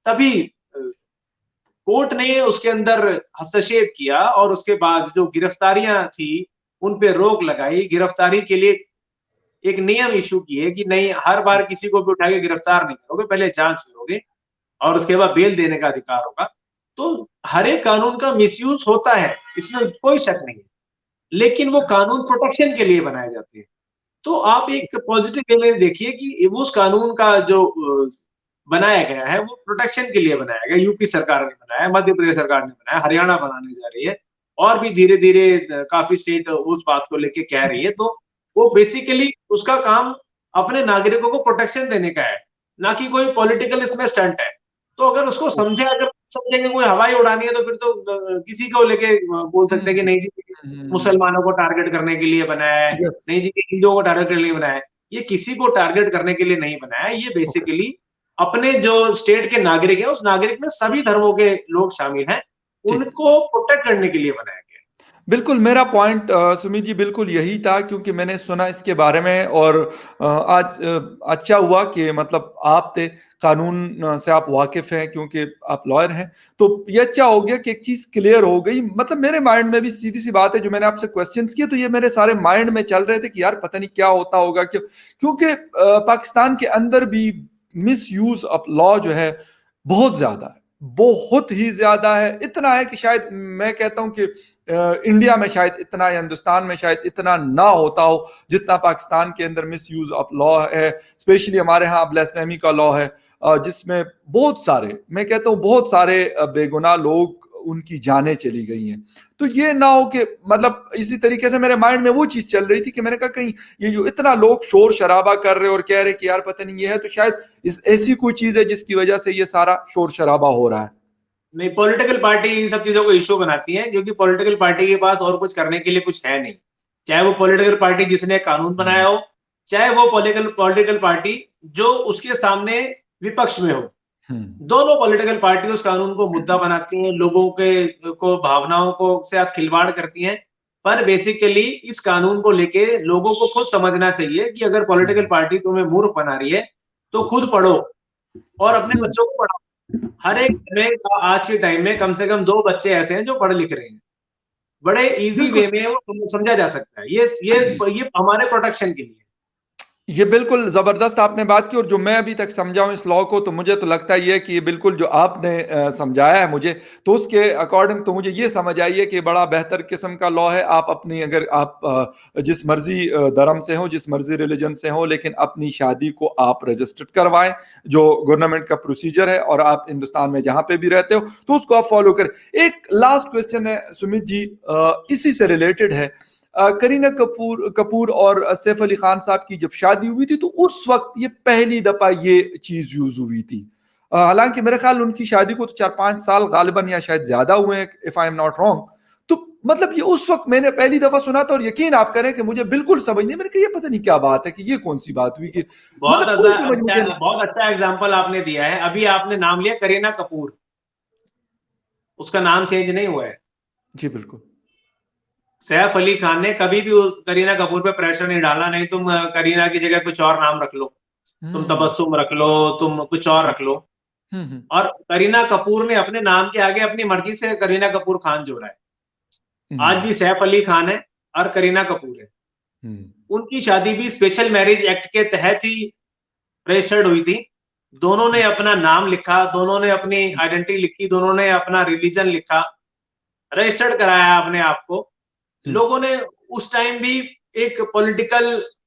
तभी कोर्ट ने उसके अंदर हस्तक्षेप किया और उसके बाद जो गिरफ्तारियां थी उन पे रोक लगाई। गिरफ्तारी के लिए एक नियम इशू किए कि नहीं, हर बार किसी को भी उठा के गिरफ्तार नहीं करोगे, पहले जांच करोगे और उसके बाद बेल देने का अधिकार होगा। तो हर एक कानून का मिसयूज होता है, इसमें कोई शक नहीं है, लेकिन वो कानून प्रोटेक्शन के लिए बनाए जाते हैं। तो आप एक पॉजिटिव वे में देखिए कि वो उस कानून का जो बनाया गया है वो प्रोटेक्शन के लिए बनाया गया। यूपी सरकार ने बनाया, मध्य प्रदेश सरकार ने बनाया, हरियाणा बनाने जा रही है, और भी धीरे धीरे काफी स्टेट उस बात को लेके कह रही है। तो वो बेसिकली उसका काम अपने नागरिकों को प्रोटेक्शन देने का है, ना कि कोई पॉलिटिकल इसमें स्टंट है। तो अगर उसको समझे, अगर समझेंगे कोई हवाई उड़ानी है तो फिर तो किसी को लेके बोल सकते हैं कि नहीं जी मुसलमानों को टारगेट करने के लिए बनाया है, यस, नहीं जी हिंदुओं को टारगेट करने के लिए बनाया है। ये किसी को टारगेट करने के लिए नहीं बनाया है, ये ओके, बेसिकली अपने जो स्टेट के नागरिक हैं, उस नागरिक में सभी धर्मों के लोग शामिल हैं, ठीक। उनको प्रोटेक्ट करने के लिए बनाया गया है। बिल्कुल, मेरा पॉइंट सुमित जी बिल्कुल यही था, क्योंकि मैंने सुना इसके बारे में, और आज अच्छा हुआ कि मतलब आप थे, कानून से आप वाकिफ़ हैं क्योंकि आप लॉयर हैं। तो ये अच्छा हो गया कि एक चीज़ क्लियर हो गई। मतलब मेरे माइंड में भी सीधी-सी बात है, जो मैंने आपसे क्वेश्चन्स किए तो ये मेरे सारे माइंड में चल रहे थे कि यार पता नहीं क्या होता होगा, क्योंकि पाकिस्तान के अंदर भी मिसयूज़ ऑफ लॉ जो है बहुत ज़्यादा है, बहुत ही ज़्यादा है। इतना है कि शायद मैं कहता हूँ कि इंडिया में शायद इतना, या हिंदुस्तान में शायद इतना ना होता हो जितना पाकिस्तान के अंदर मिस यूज ऑफ लॉ है। स्पेशली हमारे यहाँ ब्लास्फेमी का लॉ है, जिसमें बहुत सारे, मैं कहता हूँ बहुत सारे बेगुनाह लोग, उनकी जानें चली गई हैं। तो ये ना हो कि मतलब इसी तरीके से मेरे माइंड में वो चीज चल रही थी कि मैंने कहा कहीं ये जो इतना लोग शोर शराबा कर रहे और कह रहे कि यार पता नहीं ये है, तो शायद इस ऐसी कोई चीज है जिसकी वजह से ये सारा शोर शराबा हो रहा है। नहीं, पॉलिटिकल पार्टी इन सब चीजों को इश्यू बनाती है, क्योंकि पॉलिटिकल पार्टी के पास और कुछ करने के लिए कुछ है नहीं। चाहे वो पॉलिटिकल पार्टी जिसने कानून बनाया हो, चाहे वो पॉलिटिकल पॉलिटिकल पार्टी जो उसके सामने विपक्ष में हो। दोनों पॉलिटिकल पार्टी उस कानून को मुद्दा बनाती हैं, लोगों के को भावनाओं को से साथ खिलवाड़ करती हैं। पर बेसिकली इस कानून को लेके लोगों को खुद समझना चाहिए कि अगर पॉलिटिकल पार्टी तुम्हें मूर्ख बना रही है, तो खुद पढ़ो और अपने बच्चों को पढ़ाओ। हर एक में आज के टाइम में कम से कम 2 बच्चे ऐसे हैं जो पढ़ लिख रहे हैं। बड़े ईज़ी वे बिल्कुल। में वो समझा जा सकता है। ये हमारे प्रोटेक्शन के लिए है। ये बिल्कुल ज़बरदस्त आपने बात की, और जो मैं अभी तक समझा हूँ इस लॉ को, तो मुझे तो लगता ही है कि ये बिल्कुल जो आपने समझाया है मुझे, तो उसके अकॉर्डिंग तो मुझे ये समझ आई है कि बड़ा बेहतर किस्म का लॉ है। आप अपनी, अगर आप जिस मर्जी धर्म से हो, जिस मर्जी रिलीजन से हो, लेकिन अपनी शादी को आप रजिस्टर्ड करवाएं, जो गवर्नमेंट का प्रोसीजर है, और आप हिंदुस्तान में जहां पे भी रहते हो तो उसको आप फॉलो करें। एक लास्ट क्वेश्चन है सुमित जी, इसी से रिलेटेड है। करीना कपूर और सैफ अली खान साहब की जब शादी हुई थी, तो उस वक्त ये पहली दफा ये चीज यूज हुई थी। हालांकि मेरे ख्याल उनकी शादी को तो 4-5 साल गालिबन या शायद ज्यादा हुए हैं, if I am not wrong. तो मतलब ये उस वक्त मैंने पहली दफा सुना था, और यकीन आप करें कि मुझे बिल्कुल समझ नहीं, मैंने कहा ये पता नहीं क्या बात है, कि ये कौन सी बात हुई, कि मतलब कोई समझ मुझे नहीं। बहुत अच्छा एग्जाम्पल आपने दिया है। अभी आपने नाम लिया करीना कपूर, उसका नाम चेंज नहीं हुआ है। जी बिल्कुल। सैफ अली खान ने कभी भी करीना कपूर पे प्रेशर नहीं डाला, नहीं तुम करीना की जगह कुछ और नाम रख लो, तुम हम्म तबस्सुम रख लो, तुम कुछ और रख लो। हम्म और करीना कपूर ने अपने नाम के आगे अपनी मर्जी से करीना कपूर खान जोड़ा है। आज हम्म भी सैफ अली खान है और करीना कपूर है। हम्म उनकी शादी भी स्पेशल मैरिज एक्ट के तहत ही रजिस्टर्ड हुई थी। दोनों ने अपना नाम लिखा, दोनों ने अपनी आइडेंटिटी लिखी, दोनों ने अपना रिलीजन लिखा, रजिस्टर्ड कराया अपने आप को। हम्म लोगों ने उस टाइम भी एक पॉलिटिकल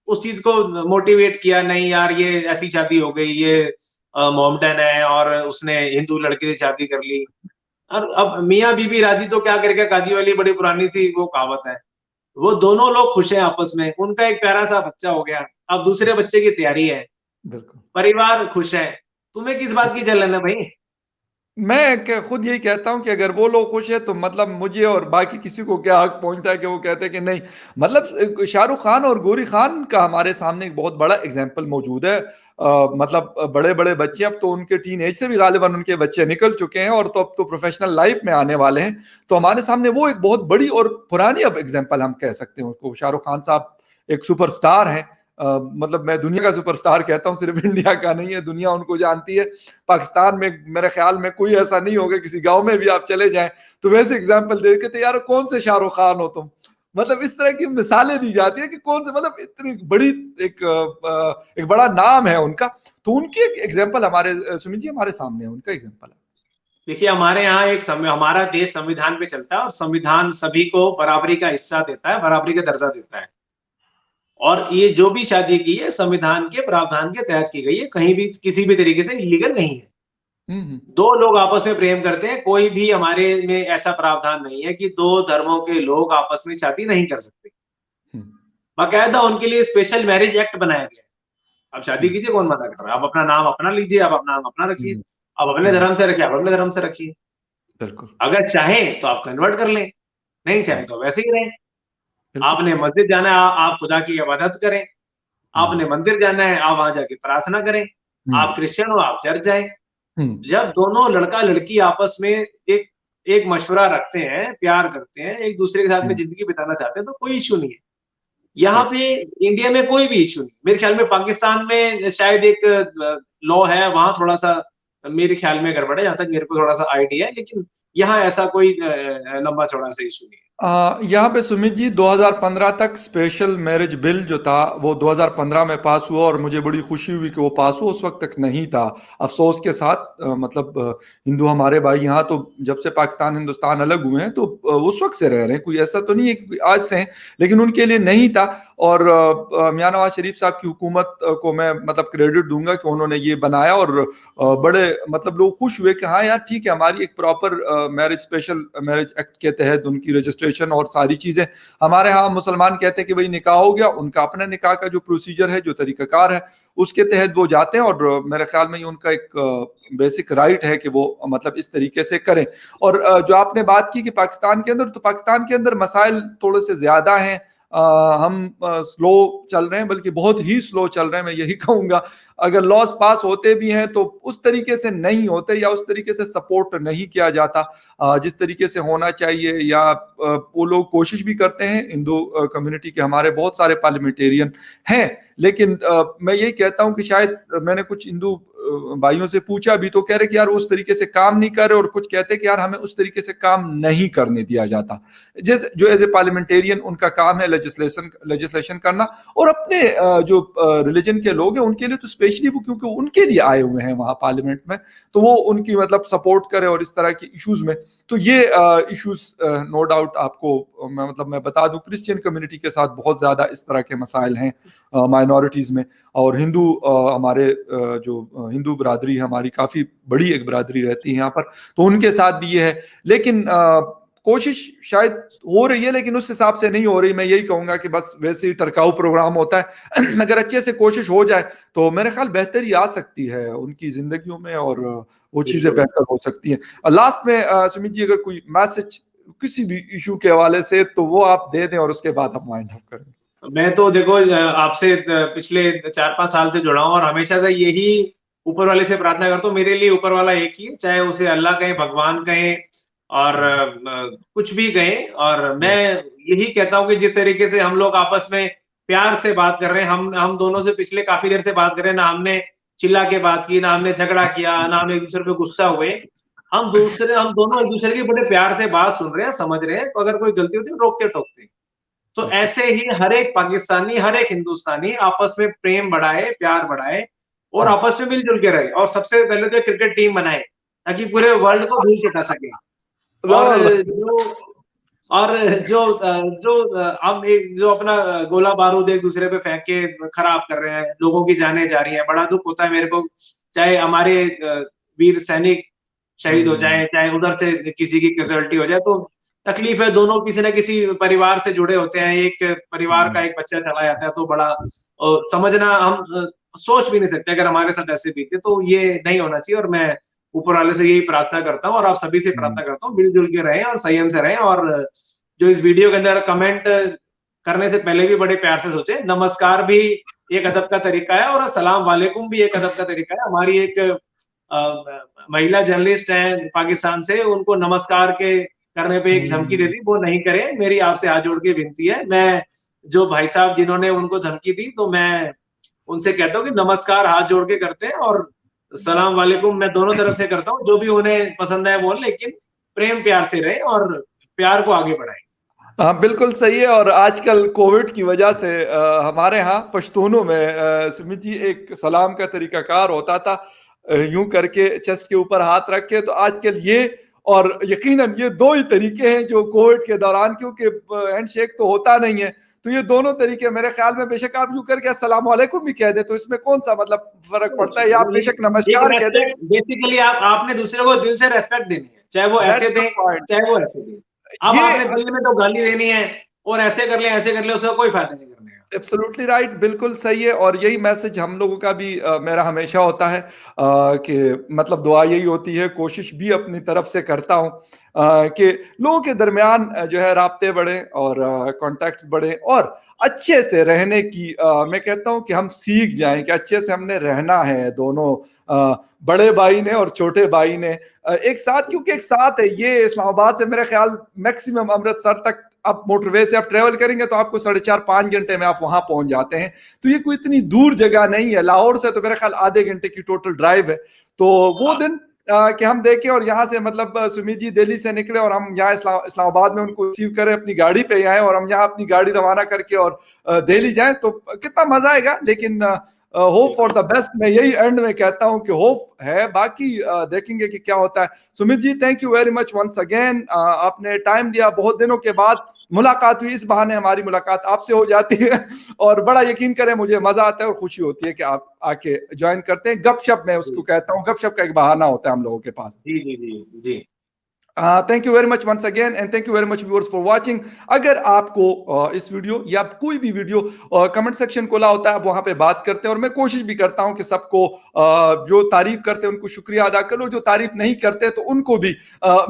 उस चीज को मोटिवेट किया, नहीं यार ये ऐसी शादी हो गई, ये मोमडन है और उसने हिंदू लड़के से शादी कर ली। और अब मियाँ बीबी राजी तो क्या करके काजी वाली बड़ी पुरानी सी वो कहावत है। वो दोनों लोग खुश हैं आपस में, उनका एक प्यारा सा बच्चा हो गया, अब दूसरे बच्चे की तैयारी है, बिल्कुल। परिवार खुश है। तुम्हें किस बात की जलन है भाई? खुद यही कहता हूं कि अगर वो लोग खुश है तो मतलब मुझे और बाकी किसी को क्या हक पहुंचता है कि वो कहते हैं कि नहीं। मतलब शाहरुख खान और गौरी खान का हमारे सामने एक बहुत बड़ा एग्जाम्पल मौजूद है। मतलब बड़े बड़े बच्चे, अब तो उनके टीन एज से भी गालिबन उनके बच्चे निकल चुके हैं, और तो अब तो प्रोफेशनल लाइफ में आने वाले हैं। तो हमारे सामने वो एक बहुत बड़ी और पुरानी अब एग्जाम्पल हम कह सकते हैं उसको। शाहरुख खान साहब एक सुपरस्टार हैं। मतलब मैं दुनिया का सुपरस्टार कहता हूं, सिर्फ इंडिया का नहीं है, दुनिया उनको जानती है। पाकिस्तान में मेरे ख्याल में कोई ऐसा नहीं होगा, किसी गांव में भी आप चले जाएं तो वैसे एग्जाम्पल दे के, तो यार कौन से शाहरुख खान हो तुम। मतलब इस तरह की मिसालें दी जाती है कि कौन से, मतलब इतनी बड़ी एक बड़ा नाम है उनका। तो उनकी एक एग्जाम्पल हमारे सुमित जी हमारे सामने है, उनका एग्जाम्पल है। देखिए, हमारे यहाँ एक हमारा देश संविधान पे चलता है और संविधान सभी को बराबरी का हिस्सा देता है, बराबरी का दर्जा देता है। और ये जो भी शादी की है संविधान के प्रावधान के तहत की गई है, कहीं भी किसी भी तरीके से इलीगल नहीं है। हम्म दो लोग आपस में प्रेम करते हैं, कोई भी हमारे में ऐसा प्रावधान नहीं है कि दो धर्मों के लोग आपस में शादी नहीं कर सकते। हम्म बाकायदा उनके लिए स्पेशल मैरिज एक्ट बनाया गया है। आप शादी हम्म कीजिए, कौन मना कर रहा है? आप अपना नाम अपना लीजिए, आप अपना नाम अपना रखिए, हम्म आप अपने हम्म, धर्म से रखिए, आप अपने धर्म से रखिए। बिल्कुल। अगर चाहें तो आप कन्वर्ट कर लें, नहीं चाहें हम्म, तो वैसे ही रहें। बिल्कुल। आपने मस्जिद जाना है, आप खुदा की इबादत करें। हम्म आपने मंदिर जाना है, आप वहां जाके प्रार्थना करें। हम्म आप क्रिश्चियन हो, आप चर्च जाएं। हम्म जब दोनों लड़का लड़की आपस में एक एक मशवरा रखते हैं, प्यार करते हैं, एक दूसरे के साथ में जिंदगी बिताना चाहते हैं, तो कोई इश्यू नहीं है। यहाँ पे इंडिया में कोई भी इश्यू नहीं। मेरे ख्याल में पाकिस्तान में शायद एक लॉ है, वहां थोड़ा सा मेरे ख्याल में गड़बड़ है, जहां तक मेरे को थोड़ा सा आइडिया है, लेकिन यहाँ ऐसा कोई लंबा चौड़ा सा इश्यू नहीं है। यहाँ पे सुमित जी 2015 तक स्पेशल मैरिज बिल जो था वो 2015 में पास हुआ और मुझे बड़ी खुशी हुई कि वो पास हुआ, उस वक्त तक नहीं था। अफसोस के साथ मतलब हिंदू हमारे भाई यहाँ तो जब से पाकिस्तान हिंदुस्तान अलग हुए हैं तो उस वक्त से रह रहे हैं, कोई ऐसा तो नहीं है कि आज से हैं, लेकिन उनके लिए नहीं था। और मियां नवाज शरीफ साहब की हुकूमत को मैं मतलब क्रेडिट दूंगा कि उन्होंने ये बनाया और बड़े मतलब लोग खुश हुए कि हाँ यार ठीक है, हमारी एक proper marriage special marriage act के तहत उनकी रजिस्ट्रेशन और सारी चीजें। हमारे यहाँ मुसलमान कहते हैं कि भाई निकाह हो गया, उनका अपना निकाह का जो प्रोसीजर है, जो तरीकाकार है, उसके तहत वो जाते हैं और मेरे ख्याल में ये उनका एक बेसिक राइट है कि वो मतलब इस तरीके से करें। और जो आपने बात की कि पाकिस्तान के अंदर, तो पाकिस्तान के अंदर मसाइल थोड़े से ज्यादा हैं। हम स्लो चल रहे हैं, बल्कि बहुत ही स्लो चल रहे हैं, मैं यही कहूंगा। अगर लॉस पास होते भी हैं तो उस तरीके से नहीं होते या उस तरीके से सपोर्ट नहीं किया जाता जिस तरीके से होना चाहिए। या वो लोग कोशिश भी करते हैं, हिंदू कम्युनिटी के हमारे बहुत सारे पार्लियामेंटेरियन हैं, लेकिन मैं यही कहता हूं कि शायद मैंने कुछ हिंदू भाइयों से पूछा भी तो कह रहे कि यार उस तरीके से काम नहीं कर रहे, और कुछ कहते कि यार हमें उस तरीके से काम नहीं करने दिया जाता। जो एज ए पार्लियामेंटेरियन उनका काम है लेजिस्लेशन करना, और अपने जो रिलीजन के लोग हैं उनके लिए तो स्पेशली वो, क्योंकि उनके लिए आए हुए हैं वहां पार्लियामेंट में, तो वो उनकी मतलब सपोर्ट करे और इस तरह की इश्यूज में। तो ये इश्यूज नो डाउट आपको मैं बता दूं, क्रिश्चियन कम्युनिटी के साथ बहुत ज्यादा इस तरह के मसाइल हैं माइनॉरिटीज में। और हिंदू हमारे जो हिंदू बरादरी हमारी काफी बड़ी एक बरादरी रहती है यहाँ पर, तो उनके साथ भी ये है। लेकिन कोशिश शायद हो रही है, लेकिन उस हिसाब से नहीं हो रही। मैं यही कहूंगा कि बस वैसे ही टरकाऊ प्रोग्राम होता है अगर अच्छे से कोशिश हो जाए तो मेरे ख्याल बेहतरी आ सकती है उनकी जिंदगियों में, और वो चीजें बेहतर हो सकती हैं। लास्ट में सुमित जी अगर कोई मैसेज किसी भी इशू के हवाले से तो वो आप दे दें और उसके बाद हम वाइंड अप करें। मैं तो देखो आपसे पिछले 4-5 साल से जुड़ा हूं और हमेशा से यही ऊपर वाले से प्रार्थना करता हूँ। मेरे लिए ऊपर वाला एक ही है, चाहे उसे अल्लाह कहें, भगवान कहें, और कुछ भी कहें। और मैं यही कहता हूँ कि जिस तरीके से हम लोग आपस में प्यार से बात कर रहे हैं, हम दोनों से पिछले काफी देर से बात कर रहे हैं, ना हमने चिल्ला के बात की, ना हमने झगड़ा किया, ना हमने एक दूसरे पे गुस्सा हुए। हम दोनों एक दूसरे की बड़े प्यार से बात सुन रहे हैं, समझ रहे हैं। तो अगर कोई गलती होती है रोकते टोकते। तो ऐसे ही हर एक पाकिस्तानी, हर एक हिंदुस्तानी आपस में प्रेम बढ़ाए, प्यार बढ़ाए और आपस में मिलजुल के रहे। और सबसे पहले तो क्रिकेट टीम बनाए ताकि पूरे वर्ल्ड को धूल चटा सके। और जो अपना गोला बारूद एक दूसरे पे फेंक के खराब कर रहे हैं, लोगों की जानें जा रही है। बड़ा दुख होता है मेरे को, चाहे हमारे वीर सैनिक शहीद हो जाए, चाहे उधर से किसी की कैजुअलिटी हो जाए, तो तकलीफ है। दोनों किसी न किसी परिवार से जुड़े होते हैं, एक परिवार का एक बच्चा चला जाता है तो बड़ा समझना, हम सोच भी नहीं सकते अगर हमारे साथ ऐसे बीते। तो ये नहीं होना चाहिए और मैं ऊपर वाले से यही प्रार्थना करता हूँ और आप सभी से प्रार्थना करता हूँ, मिलजुल के रहें और संयम से रहें। और जो इस वीडियो के अंदर कमेंट करने से पहले भी बड़े प्यार से सोचे। नमस्कार भी एक अदब का तरीका है और सलाम वालेकुम भी एक अदब का तरीका है। हमारी एक महिला जर्नलिस्ट है पाकिस्तान से, उनको नमस्कार के करने पे एक धमकी दे दी, वो नहीं करे। मेरी आपसे हाथ जोड़ के विनती है। मैं जो भाई साहब जिन्होंने उनको धमकी दी, तो मैं उनसे कहता हूँ कि नमस्कार हाथ जोड़ के करते हैं और सलाम वालेकुम मैं दोनों तरफ से करता हूँ। जो भी उन्हें पसंद है बोल, लेकिन प्रेम प्यार से रहे और प्यार को आगे बढ़ाए। हाँ बिल्कुल सही है। और आजकल कोविड की वजह से हमारे यहाँ पश्तूनों में सुमित जी एक सलाम का तरीकाकार होता था, यूं करके चेस्ट के ऊपर हाथ रख के। तो आजकल ये और यकीनन ये दो ही तरीके हैं जो कोविड के दौरान, क्योंकि हैंडशेक तो होता नहीं है, तो ये दोनों तरीके मेरे ख्याल में, बेशक आप यूं करके अस्सलाम वालेकुम भी कह दे तो इसमें कौन सा मतलब फर्क पड़ता है, या आप बेशक नमस्कार कह दे। बेसिकली आपने दूसरे को दिल से रेस्पेक्ट देनी है, चाहे वो ऐसे दे चाहे वो ऐसे दे। अब आपने दिल में तो गाली देनी है और ऐसे कर ले उसका कोई फायदा नहीं करने का। एब्सोल्युटली राइट, बिल्कुल सही है। और यही मैसेज हम लोगों का भी मेरा हमेशा होता है कि मतलब दुआ यही होती है, कोशिश भी अपनी तरफ से करता हूँ कि लोगों के दरमियान जो है राब्ते बढ़े और कॉन्टैक्ट्स बढ़े और अच्छे से रहने की मैं कहता हूँ कि हम सीख जाएं कि अच्छे से हमने रहना है दोनों बड़े भाई ने और छोटे भाई ने एक साथ, क्योंकि एक साथ है ये। इस्लामाबाद से मेरा ख्याल मैक्सिमम अमृतसर तक आप मोटरवे से आप ट्रेवल करेंगे तो आपको 4.5-5 घंटे में आप वहां पहुंच जाते हैं। तो ये कोई इतनी दूर जगह नहीं है, लाहौर से तो मेरा ख्याल आधे घंटे की टोटल ड्राइव है। तो वो दिन कि हम देखें और यहाँ से मतलब सुमित जी दिल्ली से निकले और हम यहाँ इस्लामाबाद में उनको रिसीव करें अपनी गाड़ी पे आए और हम यहाँ अपनी गाड़ी रवाना करके और दिल्ली जाएं तो कितना मजा आएगा। लेकिन होप फॉर द बेस्ट, मैं यही एंड में कहता हूं कि होप है, बाकी देखेंगे कि क्या होता है। Sumit ji thank you very much once again, आपने टाइम दिया, बहुत दिनों के बाद मुलाकात हुई, इस बहाने हमारी मुलाकात आपसे हो जाती है और बड़ा यकीन करें मुझे मजा आता है और खुशी होती है कि आप आके ज्वाइन करते हैं। गपशप मैं उसको कहता हूँ, गपशप का एक बहाना होता है हम लोगों के पास। जी जी जी जी। Thank you very much once again and thank you very much viewers for watching. अगर आपको इस वीडियो या कोई भी वीडियो कमेंट सेक्शन खोला होता है, आप वहां पे बात करते हैं और मैं कोशिश भी करता हूं कि सबको जो तारीफ करते हैं उनको शुक्रिया अदा करो, जो तारीफ नहीं करते तो उनको भी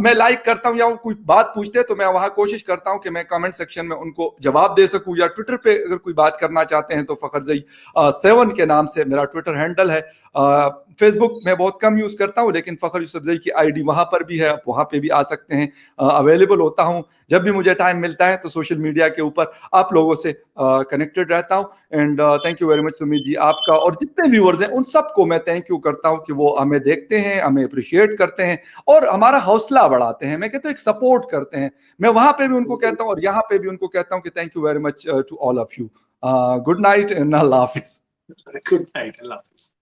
मैं लाइक करता हूं, या वो कोई बात पूछते हैं तो मैं वहां कोशिश करता हूं कि मैं कमेंट सेक्शन में उनको जवाब दे सकूं। या ट्विटर पे अगर कोई बात करना चाहते हैं तो फखरजई 7 के नाम से मेरा ट्विटर हैंडल है। फेसबुक में बहुत कम यूज करता हूं लेकिन फखर यूसुफजई की आईडी वहां पर भी है, आप वहां पे भी आ सकते हैं। अवेलेबल होता हूं जब भी मुझे टाइम मिलता है, तो सोशल मीडिया के ऊपर आप लोगों से कनेक्टेड रहता हूं। And thank you very much Sumit ji, आपका और जितने व्यूअर्स हैं उन सबको मैं थैंक यू करता हूं कि वो हमें देखते हैं, हमें अप्रिशिएट करते हैं और हमारा हौसला बढ़ाते हैं। मैं कहता हूं एक सपोर्ट करते हैं। मैं वहां पे भी उनको कहता हूं और यहाँ पे भी उनको कहता हूं कि thank you very much to all of you. Good night and अल्लाह हाफिज। गुड नाइट, अल्लाह हाफिज।